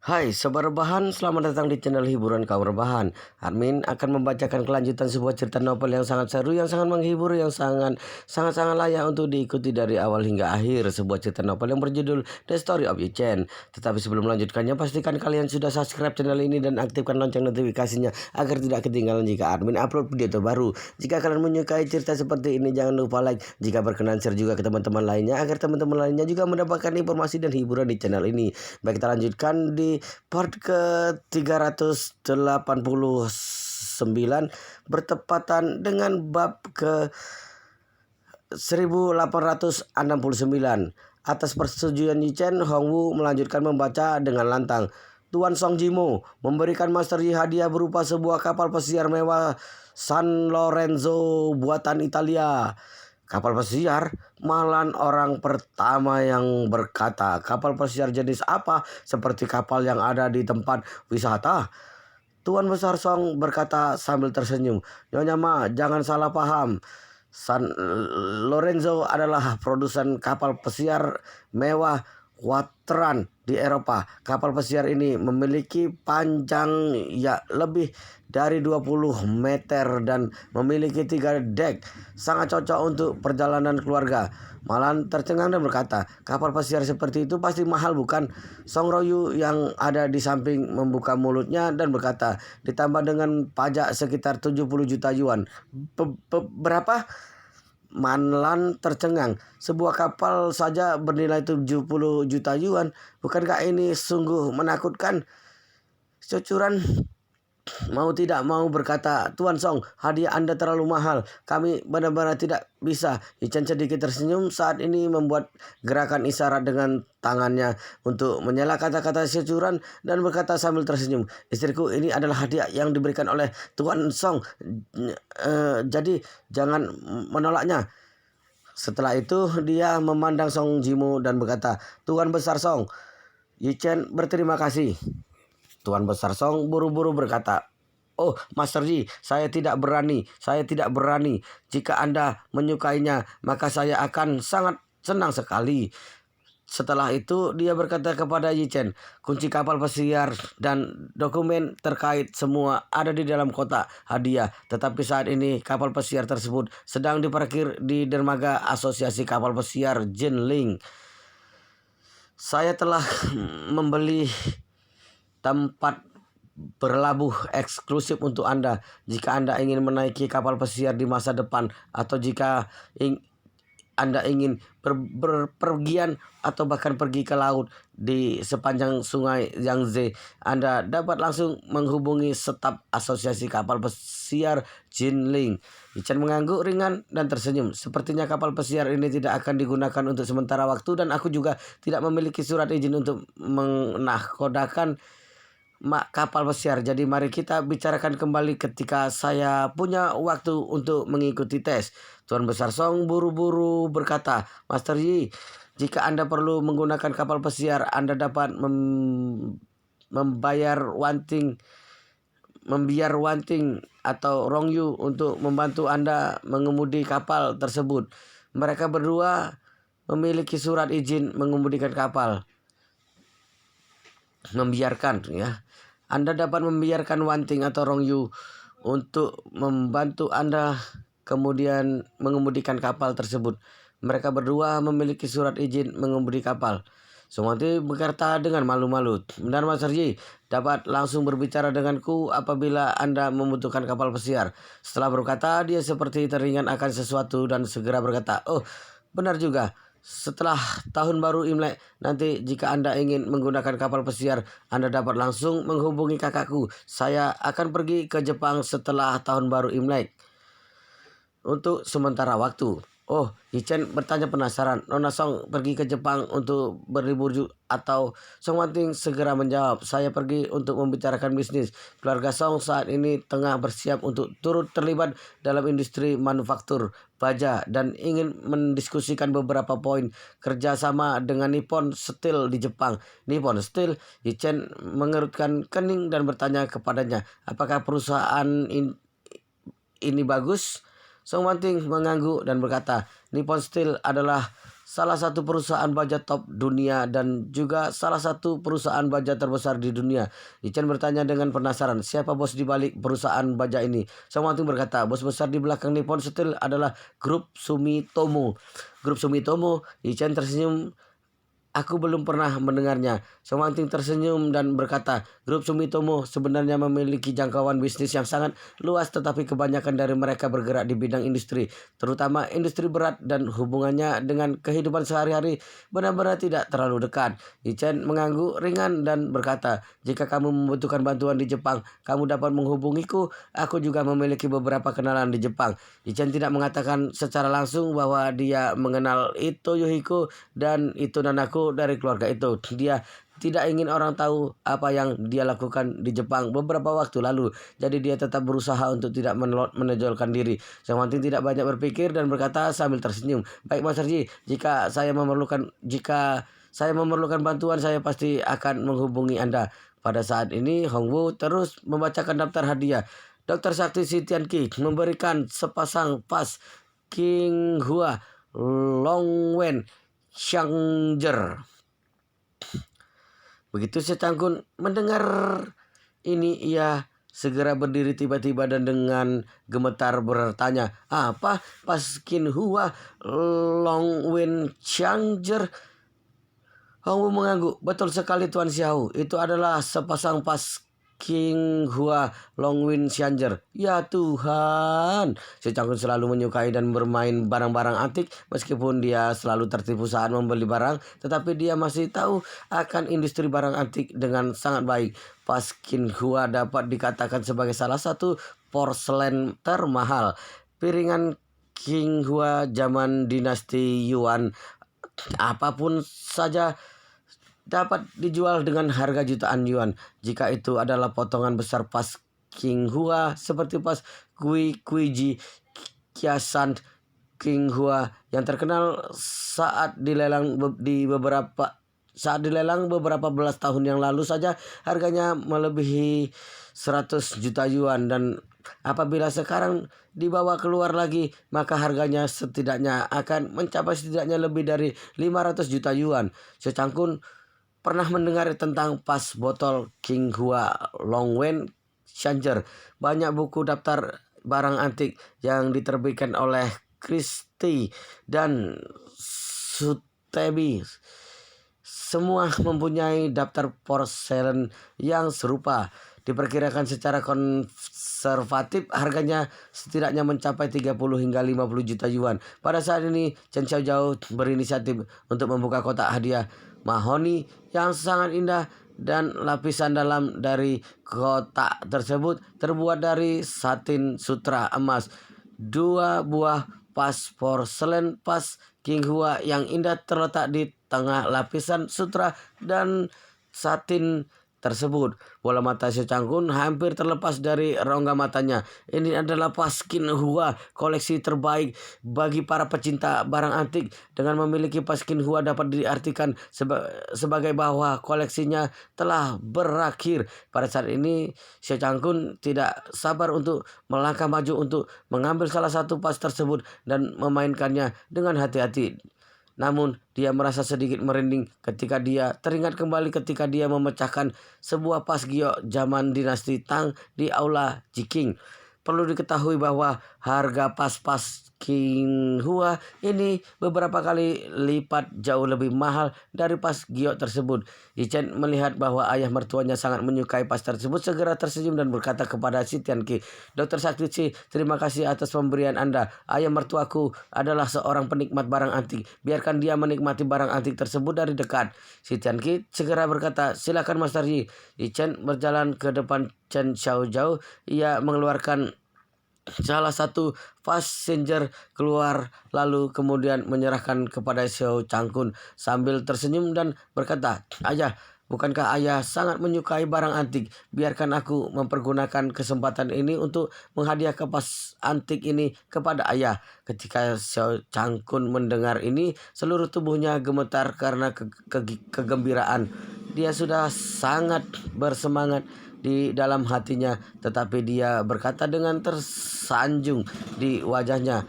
Hai Sobat Rebahan, selamat datang di channel hiburan kaum rebahan. Admin akan membacakan kelanjutan sebuah cerita novel yang sangat seru, yang sangat menghibur, yang sangat layak untuk diikuti dari awal hingga akhir. Sebuah cerita novel yang berjudul The Story of Yi-Chen. Tetapi sebelum melanjutkannya, pastikan kalian sudah subscribe channel ini dan aktifkan lonceng notifikasinya agar tidak ketinggalan jika admin upload video terbaru. Jika kalian menyukai cerita seperti ini, jangan lupa like. Jika berkenan, share juga ke teman-teman lainnya agar teman-teman lainnya juga mendapatkan informasi dan hiburan di channel ini. Baik, kita lanjutkan di part ke 389 bertepatan dengan bab ke 1869. Atas persetujuan Yi-Chen, Hongwu melanjutkan membaca dengan lantang. Tuan Song Jimo memberikan Master Yi hadiah berupa sebuah kapal pesiar mewah San Lorenzo buatan Italia. Kapal pesiar? Malan orang pertama yang berkata, kapal pesiar jenis apa? Seperti kapal yang ada di tempat wisata? Tuan Besar Song berkata sambil tersenyum. Nyonya Ma, jangan salah paham. San Lorenzo adalah produsen kapal pesiar mewah Quatran di Eropa. Kapal pesiar ini memiliki panjang lebih dari 20 meter dan memiliki 3 dek. Sangat cocok untuk perjalanan keluarga. Malan tercengang dan berkata, kapal pesiar seperti itu pasti mahal bukan? Song Royu yang ada di samping membuka mulutnya dan berkata, ditambah dengan pajak sekitar 70 juta yuan. Berapa? Manlan tercengang. Sebuah kapal saja bernilai 70 juta yuan. Bukankah ini sungguh menakutkan? Cucuran mau tidak mau berkata, Tuan Song, hadiah Anda terlalu mahal. Kami benar-benar tidak bisa. Yi-Chen sedikit tersenyum saat ini membuat gerakan isyarat dengan tangannya untuk menyela kata-kata cucuran dan berkata sambil tersenyum, istriku, ini adalah hadiah yang diberikan oleh Tuan Song. Jadi jangan menolaknya. Setelah itu dia memandang Song Jimo dan berkata, Tuan Besar Song, Yi-Chen berterima kasih. Tuan Besar Song buru-buru berkata, oh, Master Yi, saya tidak berani. Jika Anda menyukainya, maka saya akan sangat senang sekali. Setelah itu dia berkata kepada Yi-Chen, kunci kapal pesiar dan dokumen terkait semua ada di dalam kotak hadiah. Tetapi saat ini kapal pesiar tersebut sedang diparkir di dermaga Asosiasi Kapal Pesiar Jinling. Saya telah membeli tempat berlabuh eksklusif untuk Anda. Jika Anda ingin menaiki kapal pesiar di masa depan, atau jika Anda ingin berpergian atau bahkan pergi ke laut di sepanjang sungai Yangtze, Anda dapat langsung menghubungi staf Asosiasi Kapal Pesiar Jinling. Yi-Chen mengangguk ringan dan tersenyum. Sepertinya kapal pesiar ini tidak akan digunakan untuk sementara waktu dan aku juga tidak memiliki surat izin untuk menahkodakan kapal pesiar. Jadi mari kita bicarakan kembali ketika saya punya waktu untuk mengikuti tes. Tuan Besar Song buru-buru berkata, Master Yi, jika Anda perlu menggunakan kapal pesiar, Anda dapat membiar Wanting atau Rongyu untuk membantu Anda mengemudi kapal tersebut. Mereka berdua memiliki surat izin mengemudikan kapal. Anda dapat membiarkan Wanting atau Rongyu untuk membantu Anda kemudian mengemudikan kapal tersebut. Mereka berdua memiliki surat izin mengemudi kapal. Song Wanting berkata dengan malu-malu, benar Master Yi, dapat langsung berbicara denganku apabila Anda membutuhkan kapal pesiar. Setelah berkata, dia seperti teringat akan sesuatu dan segera berkata, oh, benar juga. Setelah tahun baru Imlek nanti, jika Anda ingin menggunakan kapal pesiar, Anda dapat langsung menghubungi kakakku. Saya akan pergi ke Jepang setelah tahun baru Imlek untuk sementara waktu. Oh, Yi-Chen bertanya penasaran, Nona Song pergi ke Jepang untuk berlibur atau? Song Wanting segera menjawab, saya pergi untuk membicarakan bisnis. Keluarga Song saat ini tengah bersiap untuk turut terlibat dalam industri manufaktur baja dan ingin mendiskusikan beberapa poin kerjasama dengan Nippon Steel di Jepang. Nippon Steel? Yi-Chen mengerutkan kening dan bertanya kepadanya, apakah perusahaan ini bagus? Song Wanting mengangguk dan berkata, Nippon Steel adalah salah satu perusahaan baja top dunia dan juga salah satu perusahaan baja terbesar di dunia. Ichen bertanya dengan penasaran, siapa bos di balik perusahaan baja ini? Song Wanting berkata, bos besar di belakang Nippon Steel adalah grup Sumitomo. Grup Sumitomo. Ichen tersenyum. Aku belum pernah mendengarnya. Song Wanting tersenyum dan berkata, grup Sumitomo sebenarnya memiliki jangkauan bisnis yang sangat luas, tetapi kebanyakan dari mereka bergerak di bidang industri, terutama industri berat, dan hubungannya dengan kehidupan sehari-hari benar-benar tidak terlalu dekat. Ichen mengangguk ringan dan berkata, jika kamu membutuhkan bantuan di Jepang, kamu dapat menghubungiku. Aku juga memiliki beberapa kenalan di Jepang. Ichen tidak mengatakan secara langsung bahwa dia mengenal Ito Yohiko dan Ito Nanako dari keluarga itu. Dia tidak ingin orang tahu apa yang dia lakukan di Jepang beberapa waktu lalu. Jadi dia tetap berusaha untuk tidak menonjolkan diri. Song Wanting tidak banyak berpikir dan berkata sambil tersenyum, baik Master Ji, jika saya memerlukan bantuan, saya pasti akan menghubungi Anda. Pada saat ini Hong Wu terus membacakan daftar hadiah. Dr. Sakti Sitianki memberikan sepasang pas King Hua Longwen Xianger. Begitu Secangkun mendengar ini, ia segera berdiri tiba-tiba dan dengan gemetar bertanya, apa Paskin Hua Longwen Xianger? Hong Wu mengangguk. Betul sekali Tuan Xiao, itu adalah sepasang pas King Hua Longwin Xianger. Ya Tuhan, si Cangkun selalu menyukai dan bermain barang-barang antik. Meskipun dia selalu tertipu saat membeli barang, tetapi dia masih tahu akan industri barang antik dengan sangat baik. Pas King Hua dapat dikatakan sebagai salah satu porselen termahal. Piringan King Hua zaman dinasti Yuan apapun saja dapat dijual dengan harga jutaan yuan. Jika itu adalah potongan besar pas King Hua seperti pas Kuiji Kiasan King Hua yang terkenal saat dilelang beberapa belas tahun yang lalu saja harganya melebihi 100 juta yuan, dan apabila sekarang dibawa keluar lagi maka harganya setidaknya akan mencapai setidaknya lebih dari 500 juta yuan. Secangkun pernah mendengar tentang pas botol King Hua Longwen Xianger. Banyak buku daftar barang antik yang diterbitkan oleh Christie dan Sotheby's semua mempunyai daftar porselen yang serupa. Diperkirakan secara konservatif harganya setidaknya mencapai 30 hingga 50 juta yuan. Pada saat ini Chen Xiaojiao berinisiatif untuk membuka kotak hadiah mahoni yang sangat indah, dan lapisan dalam dari kotak tersebut terbuat dari satin sutra emas. 2 buah pas porselen pas King Hua yang indah terletak di tengah lapisan sutra dan satin tersebut. Bola mata Secangkun hampir terlepas dari rongga matanya. Ini adalah Paskin Hua, koleksi terbaik bagi para pecinta barang antik. Dengan memiliki Paskin Hua dapat diartikan sebagai bahwa koleksinya telah berakhir. Pada saat ini Secangkun tidak sabar untuk melangkah maju untuk mengambil salah satu pas tersebut dan memainkannya dengan hati-hati. Namun dia merasa sedikit merinding ketika dia teringat kembali ketika dia memecahkan sebuah pas giok zaman dinasti Tang di aula Jiqing. Perlu diketahui bahwa harga pas-pas King Hua ini beberapa kali lipat jauh lebih mahal dari pas giok tersebut. Ichen melihat bahwa ayah mertuanya sangat menyukai pas tersebut, segera tersenyum dan berkata kepada si Tianqi, Dr. Sakti, terima kasih atas pemberian Anda. Ayah mertuaku adalah seorang penikmat barang antik. Biarkan dia menikmati barang antik tersebut dari dekat. Si Tianqi segera berkata, silakan Master Yi. Ichen berjalan ke depan Chen Xiaojiao. Ia mengeluarkan salah satu passenger keluar lalu kemudian menyerahkan kepada Xiao Cangkun sambil tersenyum dan berkata, ayah, bukankah ayah sangat menyukai barang antik? Biarkan aku mempergunakan kesempatan ini untuk menghadiahkan pas antik ini kepada ayah. Ketika Xiao Cangkun mendengar ini, seluruh tubuhnya gemetar karena kegembiraan. Dia sudah sangat bersemangat di dalam hatinya, tetapi dia berkata dengan tersanjung di wajahnya,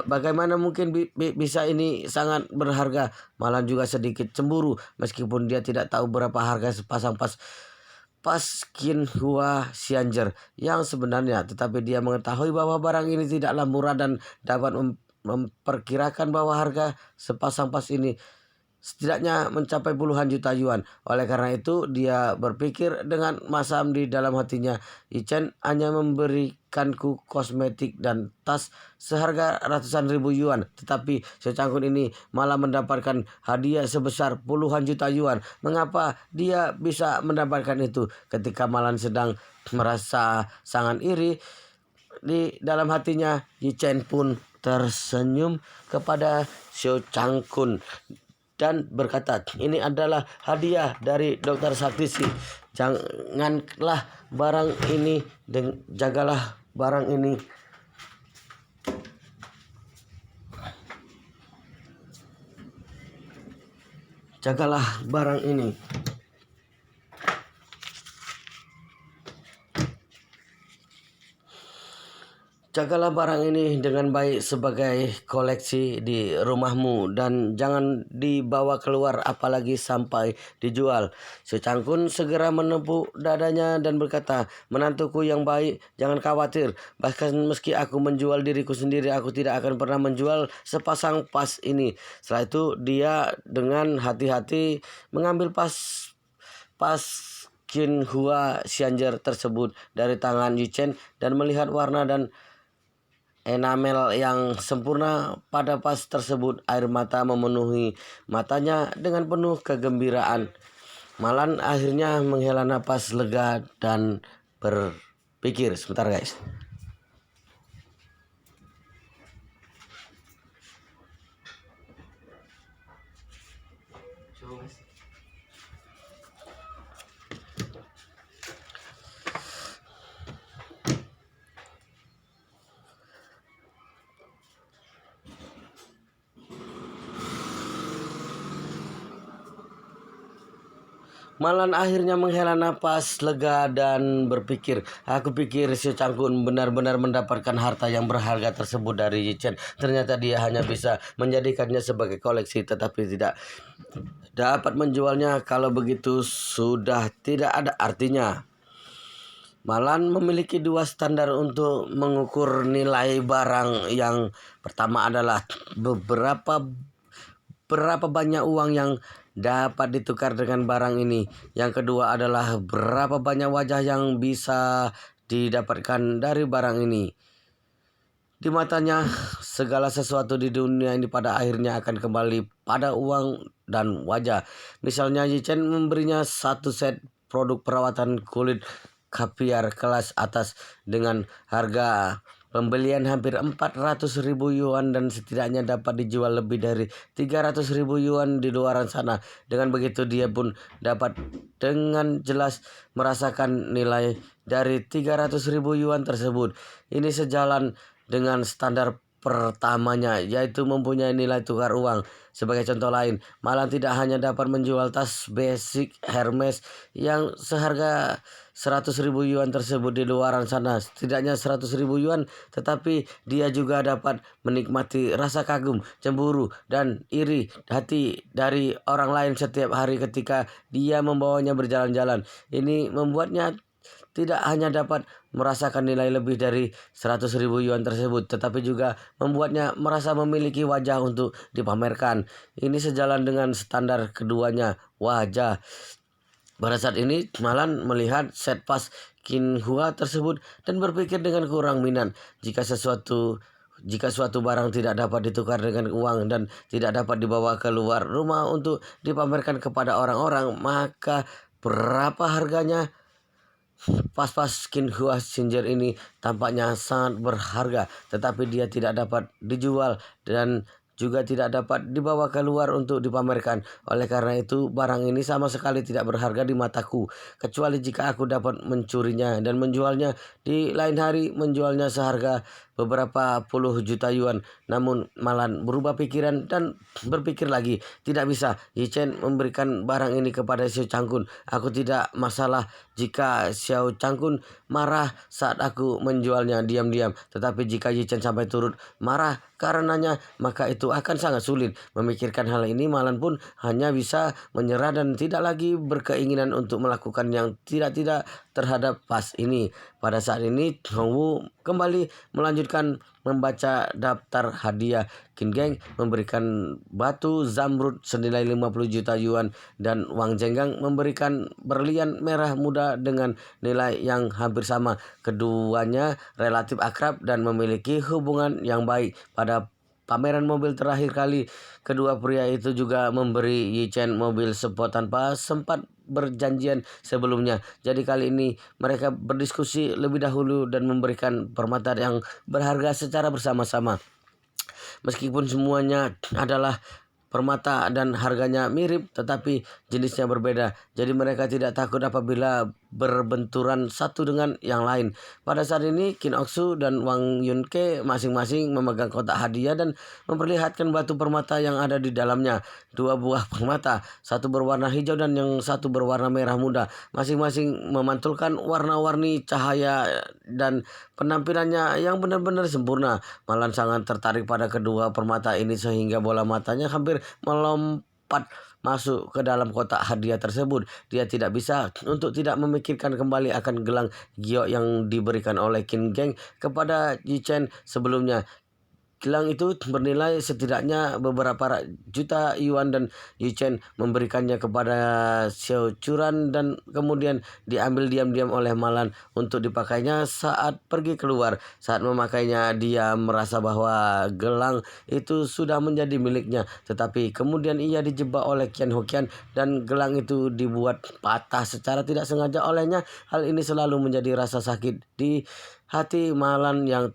Bagaimana mungkin bisa ini sangat berharga? Malah juga sedikit cemburu meskipun dia tidak tahu berapa harga sepasang pas Qinghua Xianjer yang sebenarnya, tetapi dia mengetahui bahwa barang ini tidaklah murah dan dapat memperkirakan bahwa harga sepasang pas ini setidaknya mencapai puluhan juta yuan. Oleh karena itu, dia berpikir dengan masam di dalam hatinya, Yichen hanya memberikanku kosmetik dan tas seharga ratusan ribu yuan, tetapi secangkul ini malah mendapatkan hadiah sebesar puluhan juta yuan. Mengapa dia bisa mendapatkan itu? Ketika Malan sedang merasa sangat iri di dalam hatinya, Yichen pun tersenyum kepada Xiao Changkun dan berkata, ini adalah hadiah dari Dokter Saktisi. Janganlah barang ini, jagalah barang ini. Jagalah barang ini. Jagalah barang ini dengan baik sebagai koleksi di rumahmu dan jangan dibawa keluar apalagi sampai dijual. Si Cangkun segera menepuk dadanya dan berkata, menantuku yang baik, jangan khawatir. Bahkan meski aku menjual diriku sendiri, aku tidak akan pernah menjual sepasang pas ini. Setelah itu dia dengan hati-hati mengambil pas Qinghua Xianjer tersebut dari tangan Yichen dan melihat warna dan enamel yang sempurna pada pas tersebut. Air mata memenuhi matanya dengan penuh kegembiraan. Malan akhirnya menghela napas lega dan berpikir. Sebentar guys. Malan akhirnya menghela napas lega dan berpikir, aku pikir si Cangkun benar-benar mendapatkan harta yang berharga tersebut dari Yichen. Ternyata dia hanya bisa menjadikannya sebagai koleksi tetapi tidak dapat menjualnya. Kalau begitu sudah tidak ada artinya. Malan memiliki dua standar untuk mengukur nilai barang. Yang pertama adalah berapa banyak uang yang dapat ditukar dengan barang ini. Yang kedua adalah berapa banyak wajah yang bisa didapatkan dari barang ini. Di matanya, segala sesuatu di dunia ini pada akhirnya akan kembali pada uang dan wajah. Misalnya Yichen memberinya satu set produk perawatan kulit kaviar kelas atas dengan harga pembelian hampir 400.000 yuan dan setidaknya dapat dijual lebih dari 300.000 yuan di luaran sana. Dengan begitu dia pun dapat dengan jelas merasakan nilai dari 300.000 yuan tersebut. Ini sejalan dengan standar pertamanya, yaitu mempunyai nilai tukar uang. Sebagai contoh lain, Malan tidak hanya dapat menjual tas basic Hermes yang seharga 100.000 yuan tersebut di luaran sana, setidaknya 100.000 yuan, tetapi dia juga dapat menikmati rasa kagum, cemburu, dan iri hati dari orang lain setiap hari ketika dia membawanya berjalan-jalan. Ini membuatnya tidak hanya dapat merasakan nilai lebih dari 100.000 yuan tersebut, tetapi juga membuatnya merasa memiliki wajah untuk dipamerkan. Ini sejalan dengan standar keduanya, wajah. Pada saat ini, Malan melihat set pas Qinghua tersebut dan berpikir dengan kurang minat. Jika suatu barang tidak dapat ditukar dengan uang dan tidak dapat dibawa keluar rumah untuk dipamerkan kepada orang-orang, maka berapa harganya? Pas-pas Qinghua Xianjer ini tampaknya sangat berharga, tetapi dia tidak dapat dijual dan juga tidak dapat dibawa keluar untuk dipamerkan. Oleh karena itu, barang ini sama sekali tidak berharga di mataku, kecuali jika aku dapat mencurinya dan menjualnya di lain hari, menjualnya seharga beberapa puluh juta yuan. Namun Malan berubah pikiran dan berpikir lagi, tidak bisa Yi Chen memberikan barang ini kepada Xiao Changkun. Aku tidak masalah jika Xiao Changkun marah saat aku menjualnya diam-diam. Tetapi jika Yi Chen sampai turut marah karenanya, maka itu akan sangat sulit. Memikirkan hal ini, Malan pun hanya bisa menyerah dan tidak lagi berkeinginan untuk melakukan yang tidak-tidak terhadap pas ini. Pada saat ini, Hongwu kembali melanjutkan membaca daftar hadiah. Qin Gang memberikan batu zamrud senilai 50 juta yuan dan Wang Zhengang memberikan berlian merah muda dengan nilai yang hampir sama. Keduanya relatif akrab dan memiliki hubungan yang baik. Pada pameran mobil terakhir kali, kedua pria itu juga memberi Yi Chen mobil sport tanpa sempat berjanjian sebelumnya. Jadi kali ini mereka berdiskusi lebih dahulu dan memberikan permata yang berharga secara bersama-sama. Meskipun semuanya adalah permata dan harganya mirip, tetapi jenisnya berbeda. Jadi mereka tidak takut apabila berbenturan satu dengan yang lain. Pada saat ini Qin Oksu dan Wang Yunke masing-masing memegang kotak hadiah dan memperlihatkan batu permata yang ada di dalamnya. Dua buah permata, satu berwarna hijau dan yang satu berwarna merah muda, masing-masing memantulkan warna-warni cahaya dan penampilannya yang benar-benar sempurna. Malan sangat tertarik pada kedua permata ini sehingga bola matanya hampir melompat masuk ke dalam kotak hadiah tersebut. Dia tidak bisa untuk tidak memikirkan kembali akan gelang giok yang diberikan oleh Qin Gang kepada Yi Chen sebelumnya. Gelang itu bernilai setidaknya beberapa juta yuan dan Yi Chen memberikannya kepada Xiao Churan dan kemudian diambil diam-diam oleh Malan untuk dipakainya saat pergi keluar. Saat memakainya, dia merasa bahwa gelang itu sudah menjadi miliknya, tetapi kemudian ia dijebak oleh Qian Hoqian dan gelang itu dibuat patah secara tidak sengaja olehnya. Hal ini selalu menjadi rasa sakit di hati Malan yang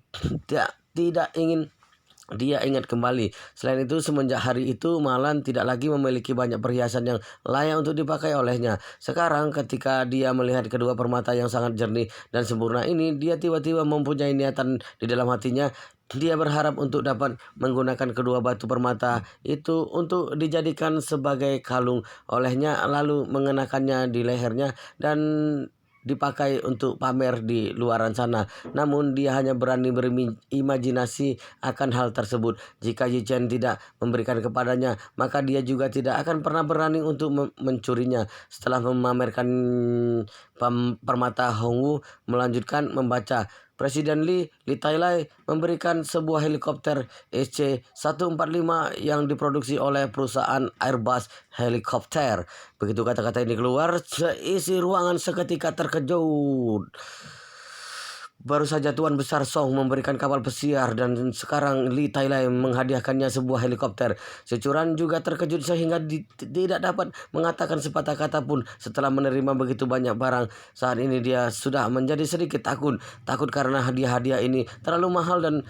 tidak ingin dia ingat kembali. Selain itu, semenjak hari itu Malan tidak lagi memiliki banyak perhiasan yang layak untuk dipakai olehnya. Sekarang ketika dia melihat kedua permata yang sangat jernih dan sempurna ini, dia tiba-tiba mempunyai niatan di dalam hatinya. Dia berharap untuk dapat menggunakan kedua batu permata itu untuk dijadikan sebagai kalung olehnya, lalu mengenakannya di lehernya dan dipakai untuk pamer di luaran sana. Namun dia hanya berani berimajinasi akan hal tersebut. Jika Yi Chen tidak memberikan kepadanya, maka dia juga tidak akan pernah berani untuk mencurinya. Setelah memamerkan permata, Hongwu melanjutkan membaca. Presiden Li Tailai memberikan sebuah helikopter SC-145 yang diproduksi oleh perusahaan Airbus Helikopter. Begitu kata-kata ini keluar, seisi ruangan seketika terkejut. Baru saja Tuan Besar Song memberikan kapal pesiar dan sekarang Li Tailai menghadiahkannya sebuah helikopter. Securan juga terkejut sehingga tidak dapat mengatakan sepatah kata pun setelah menerima begitu banyak barang. Saat ini dia sudah menjadi sedikit takut. Takut karena hadiah-hadiah ini terlalu mahal dan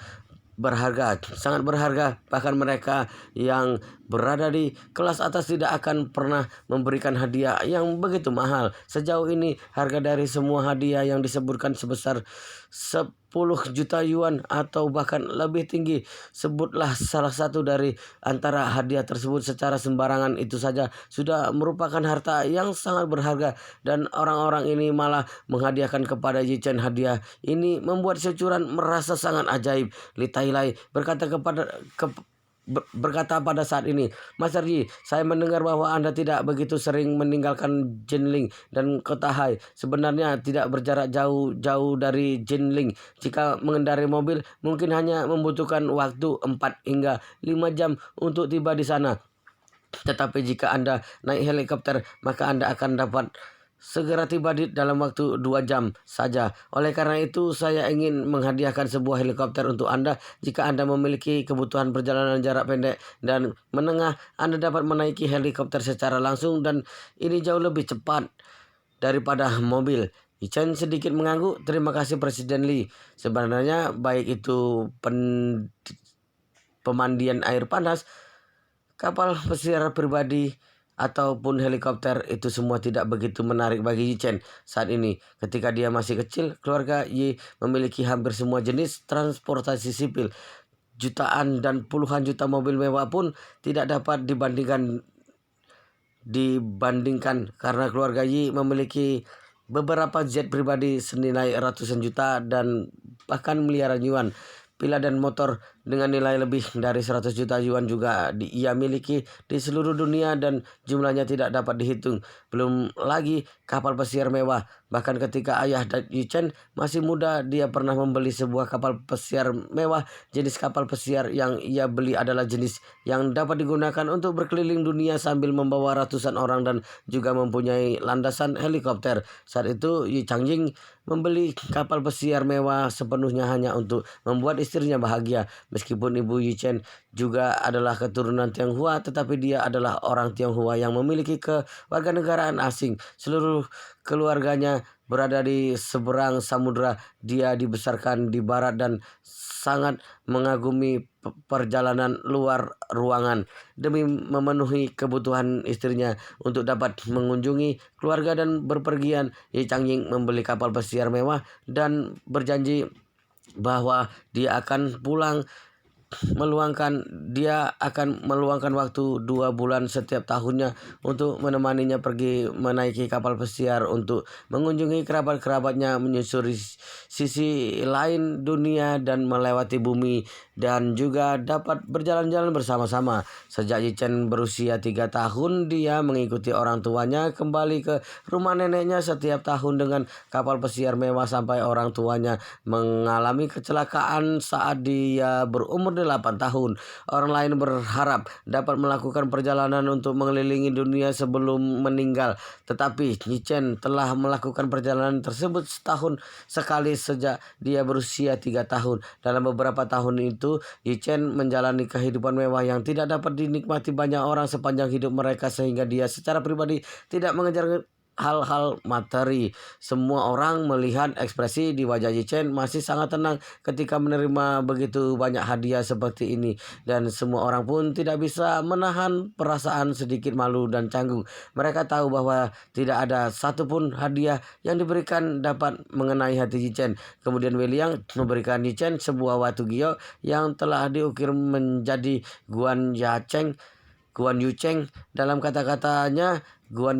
berharga, sangat berharga. Bahkan mereka yang berada di kelas atas tidak akan pernah memberikan hadiah yang begitu mahal. Sejauh ini harga dari semua hadiah yang disebutkan sebesar 10 juta yuan atau bahkan lebih tinggi. Sebutlah salah satu dari antara hadiah tersebut secara sembarangan, itu saja sudah merupakan harta yang sangat berharga, dan orang-orang ini malah menghadiahkan kepada Yi Chen hadiah ini membuat Securan merasa sangat ajaib. Li Tailai berkata pada saat ini, Master Yi, saya mendengar bahwa Anda tidak begitu sering meninggalkan Jinling dan kota Hai. Sebenarnya tidak berjarak jauh-jauh dari Jinling. Jika mengendarai mobil, mungkin hanya membutuhkan waktu 4 hingga 5 jam untuk tiba di sana. Tetapi jika Anda naik helikopter, maka Anda akan dapat segera tiba dalam waktu 2 jam saja. Oleh karena itu, saya ingin menghadiahkan sebuah helikopter untuk Anda. Jika Anda memiliki kebutuhan perjalanan jarak pendek dan menengah, Anda dapat menaiki helikopter secara langsung dan ini jauh lebih cepat daripada mobil. Yi Chen sedikit mengangguk. Terima kasih Presiden Li. Sebenarnya baik itu pemandian air panas, kapal pesiar pribadi ataupun helikopter, itu semua tidak begitu menarik bagi Yi Chen saat ini. Ketika dia masih kecil, keluarga Yi memiliki hampir semua jenis transportasi sipil. Jutaan dan puluhan juta mobil mewah pun tidak dapat dibandingkan karena keluarga Yi memiliki beberapa jet pribadi senilai ratusan juta dan bahkan miliaran yuan. Villa dan motor dengan nilai lebih dari 100 juta yuan juga ia miliki di seluruh dunia dan jumlahnya tidak dapat dihitung. Belum lagi kapal pesiar mewah. Bahkan ketika ayah Yi Chen masih muda, dia pernah membeli sebuah kapal pesiar mewah. Jenis kapal pesiar yang ia beli adalah jenis yang dapat digunakan untuk berkeliling dunia sambil membawa ratusan orang dan juga mempunyai landasan helikopter. Saat itu Yi Changjing membeli kapal pesiar mewah sepenuhnya hanya untuk membuat istrinya bahagia. Meskipun ibu Yi Chen juga adalah keturunan Tionghoa, tetapi dia adalah orang Tionghoa yang memiliki kewarganegaraan asing. Seluruh keluarganya berada di seberang samudera. Dia dibesarkan di barat dan sangat mengagumi perjalanan luar ruangan demi memenuhi kebutuhan istrinya untuk dapat mengunjungi keluarga dan berpergian. Yi Changjing membeli kapal pesiar mewah dan berjanji bahwa dia akan meluangkan waktu 2 bulan setiap tahunnya untuk menemaninya pergi menaiki kapal pesiar untuk mengunjungi kerabat-kerabatnya, menyusuri sisi lain dunia dan melewati bumi, dan juga dapat berjalan-jalan bersama-sama. Sejak Yi Chen berusia 3 tahun, dia mengikuti orang tuanya kembali ke rumah neneknya setiap tahun dengan kapal pesiar mewah sampai orang tuanya mengalami kecelakaan saat dia berumur 8 tahun. Orang lain berharap dapat melakukan perjalanan untuk mengelilingi dunia sebelum meninggal. Tetapi Yi Chen telah melakukan perjalanan tersebut setahun sekali sejak dia berusia 3 tahun. Dalam beberapa tahun itu, Yi Chen menjalani kehidupan mewah yang tidak dapat dinikmati banyak orang sepanjang hidup mereka, sehingga dia secara pribadi tidak mengejar hal-hal materi. Semua orang melihat ekspresi di wajah Yi Chen masih sangat tenang ketika menerima begitu banyak hadiah seperti ini, dan semua orang pun tidak bisa menahan perasaan sedikit malu dan canggung. Mereka tahu bahwa tidak ada satupun hadiah yang diberikan dapat mengenai hati Yi Chen. Kemudian Wei Liang memberikan Yi Chen sebuah watu gio yang telah diukir menjadi Guan Yu Cheng. Dalam kata-katanya, Guan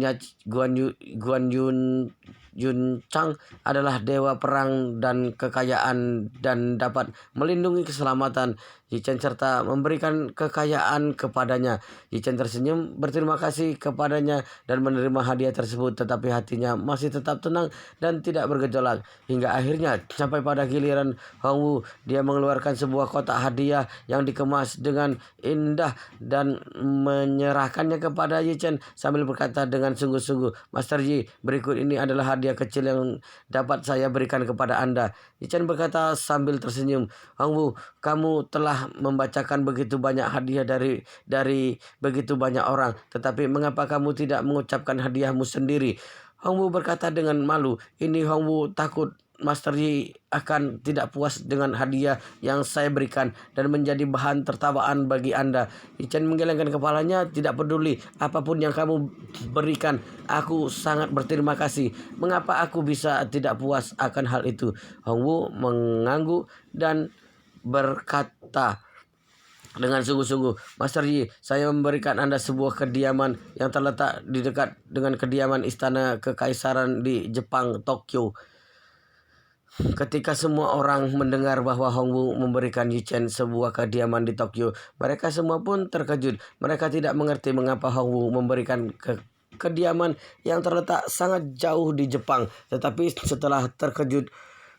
Yun Chang adalah dewa perang dan kekayaan dan dapat melindungi keselamatan Yi Chen serta memberikan kekayaan kepadanya. Yi Chen tersenyum berterima kasih kepadanya dan menerima hadiah tersebut, tetapi hatinya masih tetap tenang dan tidak bergejolak. Hingga akhirnya sampai pada giliran Hongwu, dia mengeluarkan sebuah kotak hadiah yang dikemas dengan indah dan menyerahkannya kepada Yi Chen sambil berkata dengan sungguh-sungguh, "Master Yi, berikut ini adalah hadiah kecil yang dapat saya berikan kepada Anda." Yi Chen berkata sambil tersenyum, "Hongwu, kamu telah membacakan begitu banyak hadiah dari begitu banyak orang, tetapi mengapa kamu tidak mengucapkan hadiahmu sendiri?" Hongwu berkata dengan malu, "Ini Hongwu takut Master Yi akan tidak puas dengan hadiah yang saya berikan dan menjadi bahan tertawaan bagi Anda." Yi Chen menggelengkan kepalanya, "Tidak peduli apapun yang kamu berikan, aku sangat berterima kasih. Mengapa aku bisa tidak puas akan hal itu?" Hongwu mengangguk dan berkata dengan sungguh-sungguh, "Master Yi, saya memberikan Anda sebuah kediaman yang terletak di dekat dengan kediaman Istana Kekaisaran di Jepang, Tokyo." Ketika semua orang mendengar bahwa Hongwu memberikan Yi Chen sebuah kediaman di Tokyo, mereka semua pun terkejut. Mereka tidak mengerti mengapa Hongwu memberikan kediaman yang terletak sangat jauh di Jepang. Tetapi setelah terkejut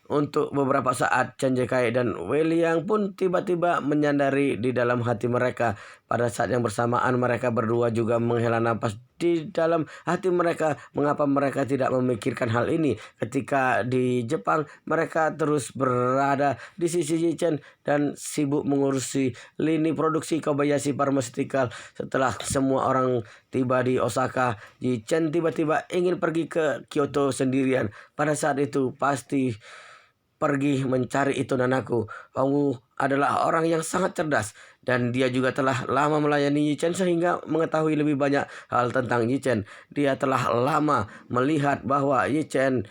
untuk beberapa saat, Chen Jiekai dan Wei Liang pun tiba-tiba menyadari di dalam hati mereka. Pada saat yang bersamaan, mereka berdua juga menghela nafas di dalam hati mereka. Mengapa mereka tidak memikirkan hal ini ketika di Jepang? Mereka terus berada di sisi Yi Chen dan sibuk mengurusi lini produksi Kobayashi Pharmaceutical. Setelah semua orang tiba di Osaka, Yi Chen tiba-tiba ingin pergi ke Kyoto sendirian. Pada saat itu pasti pergi mencari itu nanaku. Hongwu adalah orang yang sangat cerdas. dan dia juga telah lama melayani Yi Chen sehingga mengetahui lebih banyak hal tentang Yi Chen. Dia telah lama melihat bahwa Yi Chen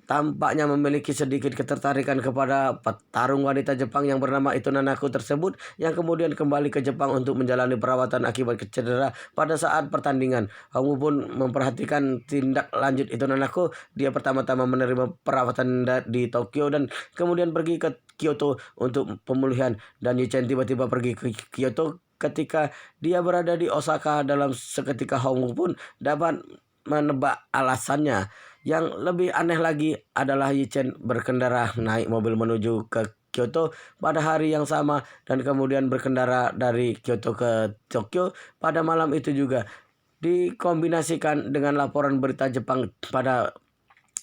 tampaknya memiliki sedikit ketertarikan kepada petarung wanita Jepang yang bernama Ito Nanako tersebut, yang kemudian kembali ke Jepang untuk menjalani perawatan akibat cedera pada saat pertandingan. Hong Wu pun memperhatikan tindak lanjut Ito Nanako. Dia pertama-tama menerima perawatan di Tokyo dan kemudian pergi ke Kyoto untuk pemulihan, dan Yi Chen tiba-tiba pergi ke Kyoto ketika dia berada di Osaka. Dalam seketika Hong Wu pun dapat menebak alasannya. Yang lebih aneh lagi adalah Yi Chen berkendara naik mobil menuju ke Kyoto pada hari yang sama dan kemudian berkendara dari Kyoto ke Tokyo pada malam itu juga. Dikombinasikan dengan laporan berita Jepang pada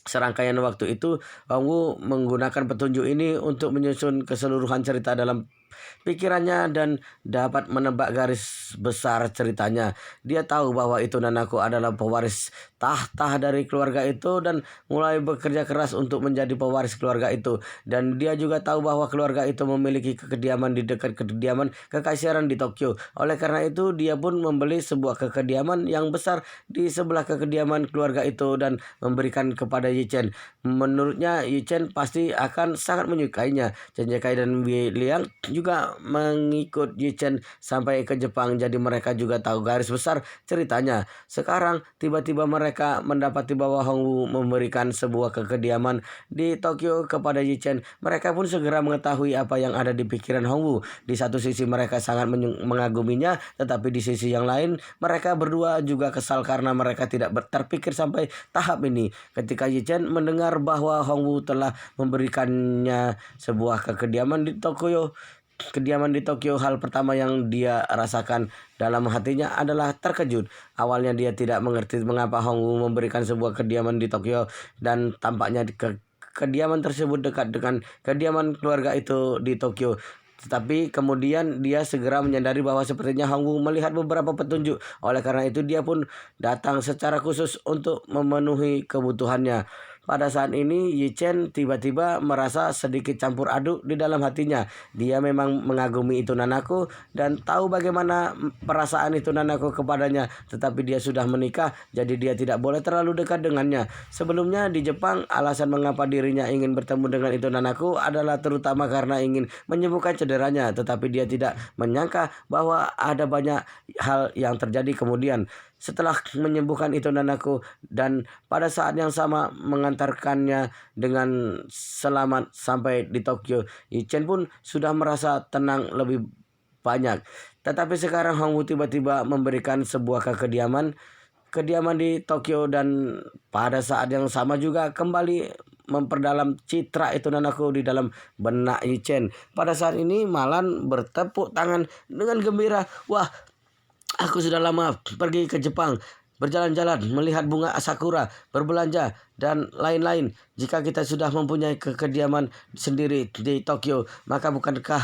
serangkaian waktu itu, Hong Wu menggunakan petunjuk ini untuk menyusun keseluruhan cerita dalam pikirannya dan dapat menebak garis besar ceritanya. Dia tahu bahwa Ito Nanako adalah pewaris tahta dari keluarga itu dan mulai bekerja keras untuk menjadi pewaris keluarga itu. Dan dia juga tahu bahwa keluarga itu memiliki kediaman di dekat kediaman kekaisaran di Tokyo. Oleh karena itu, dia pun membeli sebuah kediaman yang besar di sebelah kediaman keluarga itu dan memberikan kepada Yi Chen. Menurutnya Yi Chen pasti akan sangat menyukainya. Chen Jekai dan Wei Liang juga mengikut Yi Chen sampai ke Jepang, jadi mereka juga tahu garis besar ceritanya. Sekarang tiba-tiba mereka mendapati bahwa Hong Wu memberikan sebuah kediaman di Tokyo kepada Yi Chen. Mereka pun segera mengetahui apa yang ada di pikiran Hong Wu. Di satu sisi mereka sangat mengaguminya, tetapi di sisi yang lain mereka berdua juga kesal karena mereka tidak terpikir sampai tahap ini. Ketika Yi Chen mendengar bahwa Hong Wu telah memberikannya sebuah kediaman di Tokyo, hal pertama yang dia rasakan dalam hatinya adalah terkejut. Awalnya dia tidak mengerti mengapa Hong Wu memberikan sebuah kediaman di Tokyo, dan tampaknya kediaman tersebut dekat dengan kediaman keluarga itu di Tokyo. Tetapi kemudian dia segera menyadari bahwa sepertinya Hong Wu melihat beberapa petunjuk. Oleh karena itu dia pun datang secara khusus untuk memenuhi kebutuhannya. Pada saat ini Yi Chen tiba-tiba merasa sedikit campur aduk di dalam hatinya. Dia memang mengagumi Ito Nanako dan tahu bagaimana perasaan Ito Nanako kepadanya, tetapi dia sudah menikah, jadi dia tidak boleh terlalu dekat dengannya. Sebelumnya di Jepang, alasan mengapa dirinya ingin bertemu dengan Ito Nanako adalah terutama karena ingin menyembuhkan cederanya, tetapi dia tidak menyangka bahwa ada banyak hal yang terjadi kemudian. Setelah menyembuhkan Ito Nanako dan pada saat yang sama mengantarkannya dengan selamat sampai di Tokyo, Yi Chen pun sudah merasa tenang lebih banyak. Tetapi sekarang Hong Wu tiba-tiba memberikan sebuah kediaman di Tokyo, dan pada saat yang sama juga kembali memperdalam citra Ito Nanako di dalam benak Yi Chen. Pada saat ini Malan bertepuk tangan dengan gembira. Wah, aku sudah lama pergi ke Jepang, berjalan-jalan, melihat bunga sakura, berbelanja, dan lain-lain. Jika kita sudah mempunyai kediaman sendiri di Tokyo, maka bukankah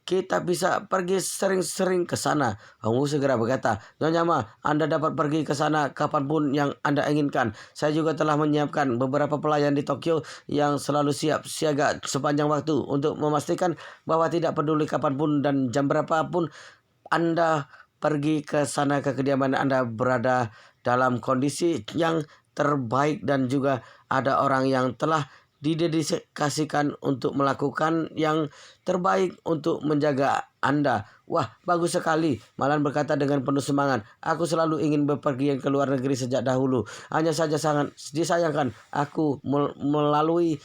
kita bisa pergi sering-sering ke sana? Hong Wu segera berkata, Nyonya Ma, Anda dapat pergi ke sana kapanpun yang Anda inginkan. Saya juga telah menyiapkan beberapa pelayan di Tokyo yang selalu siap siaga sepanjang waktu untuk memastikan bahwa tidak peduli kapanpun dan jam berapapun Anda pergi ke sana, ke kediaman Anda berada dalam kondisi yang terbaik, dan juga ada orang yang telah didedikasikan untuk melakukan yang terbaik untuk menjaga Anda. Wah, bagus sekali, Malan berkata dengan penuh semangat. Aku selalu ingin bepergian ke luar negeri sejak dahulu. Hanya saja sangat disayangkan aku melalui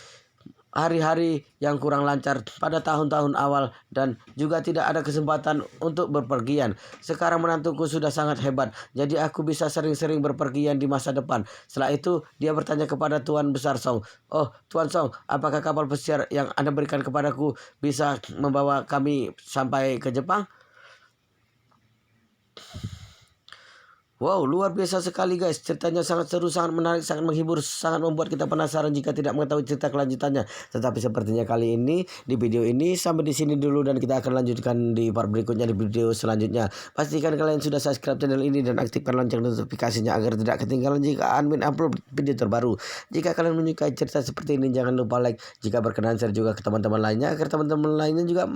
hari-hari yang kurang lancar pada tahun-tahun awal dan juga tidak ada kesempatan untuk berpergian. Sekarang menantuku sudah sangat hebat, jadi aku bisa sering-sering berpergian di masa depan. Setelah itu dia bertanya kepada Tuan Besar Song, "Oh, Tuan Song, apakah kapal pesiar yang Anda berikan kepadaku bisa membawa kami sampai ke Jepang?" Wow, luar biasa sekali guys. Ceritanya sangat seru, sangat menarik, sangat menghibur, sangat membuat kita penasaran jika tidak mengetahui cerita kelanjutannya. Tetapi sepertinya kali ini di video ini sampai di sini dulu, dan kita akan lanjutkan di part berikutnya di video selanjutnya. Pastikan kalian sudah subscribe channel ini dan aktifkan lonceng notifikasinya agar tidak ketinggalan jika admin upload video terbaru. Jika kalian menyukai cerita seperti ini, jangan lupa like. Jika berkenan, share juga ke teman-teman lainnya agar teman-teman lainnya juga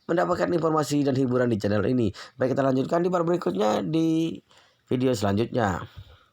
mendapatkan informasi dan hiburan di channel ini. Baik, kita lanjutkan di part berikutnya di video selanjutnya.